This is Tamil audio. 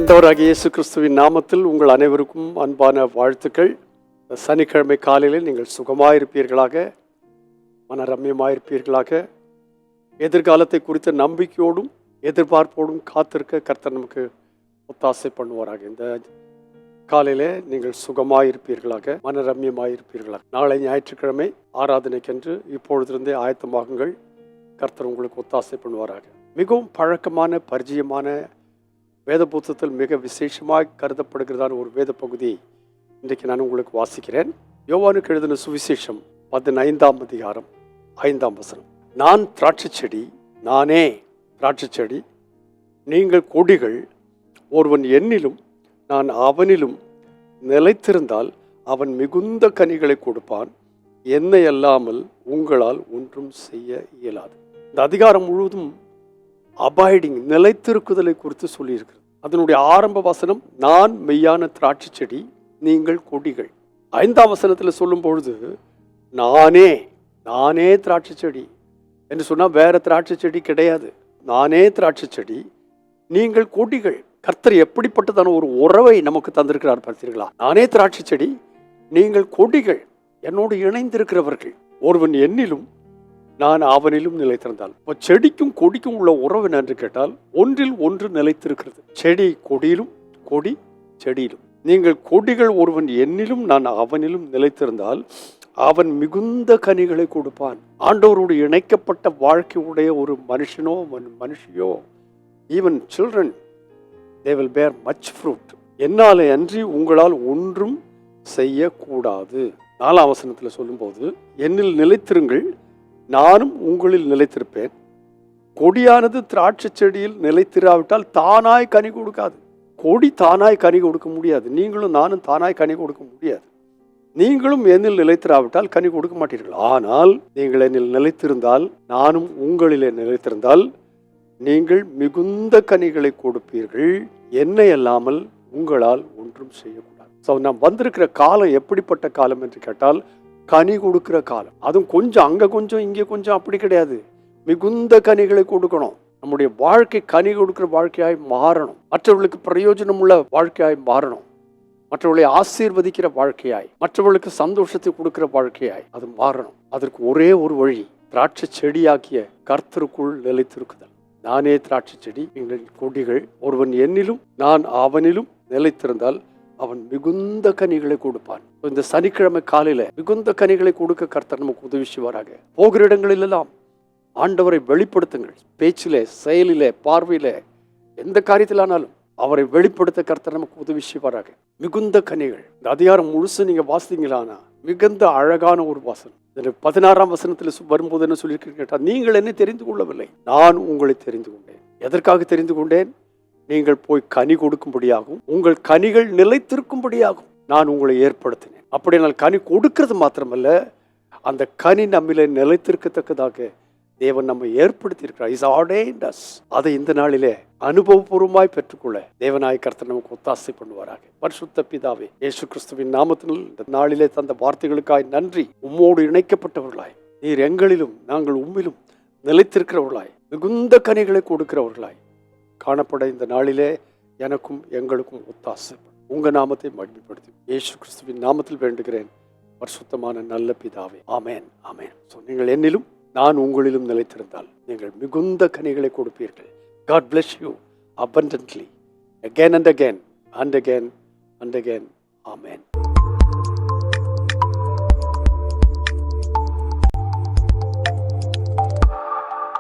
ஆண்டவராகிய இயேசு கிறிஸ்துவின் நாமத்தில் உங்கள் அனைவருக்கும் அன்பான வாழ்த்துக்கள். சனிக்கிழமை காலையில் நீங்கள் சுகமாயிருப்பீர்களாக, மனரம்யமாயிருப்பீர்களாக. எதிர்காலத்தை குறித்த நம்பிக்கையோடும் எதிர்பார்ப்போடும் காத்திருக்க கர்த்தர் நமக்கு ஒத்தாசை பண்ணுவாராக. இந்த காலையில் நீங்கள் சுகமாயிருப்பீர்களாக, மனரம்யமாயிருப்பீர்களாக. நாளை ஞாயிற்றுக்கிழமை ஆராதனைக்கென்று இப்பொழுதிருந்தே ஆயத்தமாகுங்கள். கர்த்தர் உங்களுக்கு ஒத்தாசை பண்ணுவாராக. மிகவும் பழக்கமான பரிச்சயமான வேத புத்தகத்தில் மிக விசேஷமாக கருதப்படுகிறதான ஒரு வேத பகுதியை இன்றைக்கு நான் உங்களுக்கு வாசிக்கிறேன். யோவானுக்கு எழுதின சுவிசேஷம் 15ஆம் அதிகாரம் 5ஆம் வசனம். நான் திராட்சை செடி, நானே திராட்சை செடி, நீங்கள் கொடிகள். ஒருவன் என்னிலும் நான் அவனிலும் நிலைத்திருந்தால் அவன் மிகுந்த கனிகளை கொடுப்பான். என்னை அல்லாமல் உங்களால் ஒன்றும் செய்ய இயலாது. இந்த அதிகாரம் முழுவதும் அபாய்டிங், நிலைத்திருக்குதலை குறித்து சொல்லியிருக்கிறது. அதனுடைய ஆரம்ப வசனம், நான் மெய்யான திராட்சை செடி, நீங்கள் கொடிகள். 5ஆம் வசனத்தில் சொல்லும் பொழுது நானே திராட்சை செடி என்று சொன்னால் வேற திராட்சை செடி கிடையாது. நானே திராட்சை செடி, நீங்கள் கொடிகள். கர்த்தர் எப்படிப்பட்டதான ஒரு உறவை நமக்கு தந்திருக்கிறார் பார்த்தீர்களா? நானே திராட்சை செடி, நீங்கள் கொடிகள், என்னோடு இணைந்திருக்கிறவர்கள். ஒருவன் என்னிலும் நான் அவனிலும் நிலைத்திருந்தால். இப்போ செடிக்கும் கொடிக்கும் உள்ள உறவு என்று கேட்டால் ஒன்றில் ஒன்று நிலைத்திருக்கிறது. செடி கொடியிலும், கொடி செடியிலும். நீங்கள் கொடிகள். ஒருவன் என்னிலும் நான் அவனிலும் நிலைத்திருந்தால் அவன் மிகுந்த கனிகளை கொடுப்பான். ஆண்டவரோடு இணைக்கப்பட்ட வாழ்க்கையுடைய ஒரு மனுஷனோ மனுஷியோ, even children, they will bear much fruit. என்னாலே அன்றி உங்களால் ஒன்றும் செய்யக்கூடாது. 4ஆம் வசனத்தில் சொல்லும்போது, என்னில் நிலைத்திருங்கள், நானும் உங்களில் நிலைத்திருப்பேன். கொடியானது திராட்சை செடியில் நிலைத்திராவிட்டால் தானாய் கனி கொடுக்காது. கொடி தானாய் கனி கொடுக்க முடியாது. நீங்களும் நானும் தானாய் கனி கொடுக்க முடியாது. நீங்களும் என்னில் நிலைத்திராவிட்டால் கனி கொடுக்க மாட்டீர்கள். ஆனால் நீங்கள் என்னில் நிலைத்திருந்தால், நானும் உங்களிலே நிலைத்திருந்தால் நீங்கள் மிகுந்த கனிகளை கொடுப்பீர்கள். என்னை அல்லாமல் உங்களால் ஒன்றும் செய்யக்கூடாது. ஸோ நாம் வந்திருக்கிற காலம் எப்படிப்பட்ட காலம் என்று கேட்டால், கனி கொடுக்கிற காலம். அதுவும் கொஞ்சம் அங்கே கொஞ்சம் இங்கே கொஞ்சம் அப்படி கிடையாது. மிகுந்த கனிகளை கொடுக்கணும். நம்முடைய வாழ்க்கை கனி கொடுக்கிற வாழ்க்கையாய் மாறணும். மற்றவர்களுக்கு பிரயோஜனம் உள்ள வாழ்க்கையாய் மாறணும். மற்றவர்களை ஆசீர்வதிக்கிற வாழ்க்கையாய், மற்றவர்களுக்கு சந்தோஷத்தை கொடுக்கிற வாழ்க்கையாய் அது மாறணும். அதற்கு ஒரே ஒரு வழி, திராட்சை செடியாக்கிய கர்த்தருக்குள் நிலைத்திருக்குதல். நானே திராட்சை செடி, நீங்கள் கொடிகள். ஒருவன் என்னிலும் நான் அவனிலும் நிலைத்திருந்தால் அவன் மிகுந்த கனிகளை கொடுப்பான். இந்த சனிக்கிழமை காலையில மிகுந்த கனிகளை கொடுக்க கர்த்தர் நமக்கு உதவி செய்வாராக. போகிற இடங்களிலெல்லாம் ஆண்டவரை வெளிப்படுத்துங்கள். பேச்சிலே, செயலிலே, பார்வையிலே, எந்த காரியத்திலானாலும் அவரை வெளிப்படுத்த கர்த்தர் நமக்கு உதவி செய்வாராக. மிகுந்த கனிகள். இந்த அதிகாரம் முழுசு நீங்க வாசித்தீங்களானா மிகுந்த அழகான ஒரு வாசனம். 16ஆம் வசனத்தில் வரும்போது என்ன சொல்லியிருக்கீங்க கேட்டால், நீங்கள் என்னை தெரிந்து கொள்ளவில்லை, நான் உங்களை தெரிந்து கொண்டேன். எதற்காக தெரிந்து கொண்டேன்? நீங்கள் போய் கனி கொடுக்கும்படியாகும், உங்கள் கனிகள் நிலைத்திருக்கும்படியாகும் நான் உங்களை ஏற்படுத்தினேன். அப்படினால் கனி கொடுக்கிறது மாத்திரமல்ல, அந்த கனி நம்மிலே நிலைத்திருக்கத்தக்கதாக தேவன் நம்மை ஏற்படுத்தி இருக்கிறார். அதை இந்த நாளிலே அனுபவபூர்வமாய் பெற்றுக்கொள்ள தேவனாய் கர்த்தர் நமக்கு ஒத்தாசை பண்ணுவாராக. பரிசுத்த பிதாவே, இயேசு கிறிஸ்துவின் நாமத்தில் இந்த நாளிலே தந்த வார்த்தைகளுக்காய் நன்றி. உம்மோடு இணைக்கப்பட்டவர்களாய், நீர் எங்களிலும் நாங்கள் உம்மிலும் நிலைத்திருக்கிறவர்களாய், மிகுந்த கனிகளை கொடுக்கிறவர்களாய் காணப்பட இந்த நாளிலே எனக்கும் எங்களுக்கும் ஒத்தாசை. உங்க நாமத்தை மகிமைப்படுத்தி இயேசு கிறிஸ்துவின் நாமத்தில் வேண்டுகிறேன், பரிசுத்தமான நல்ல பிதாவே. ஆமேன், ஆமேன். ஸோ நீங்கள் என்னிலும் நான் உங்களிலும் நிலைத்திருந்தால் நீங்கள் மிகுந்த கனிகளை கொடுப்பீர்கள். God bless you abundantly, again and again and again and again. Amen.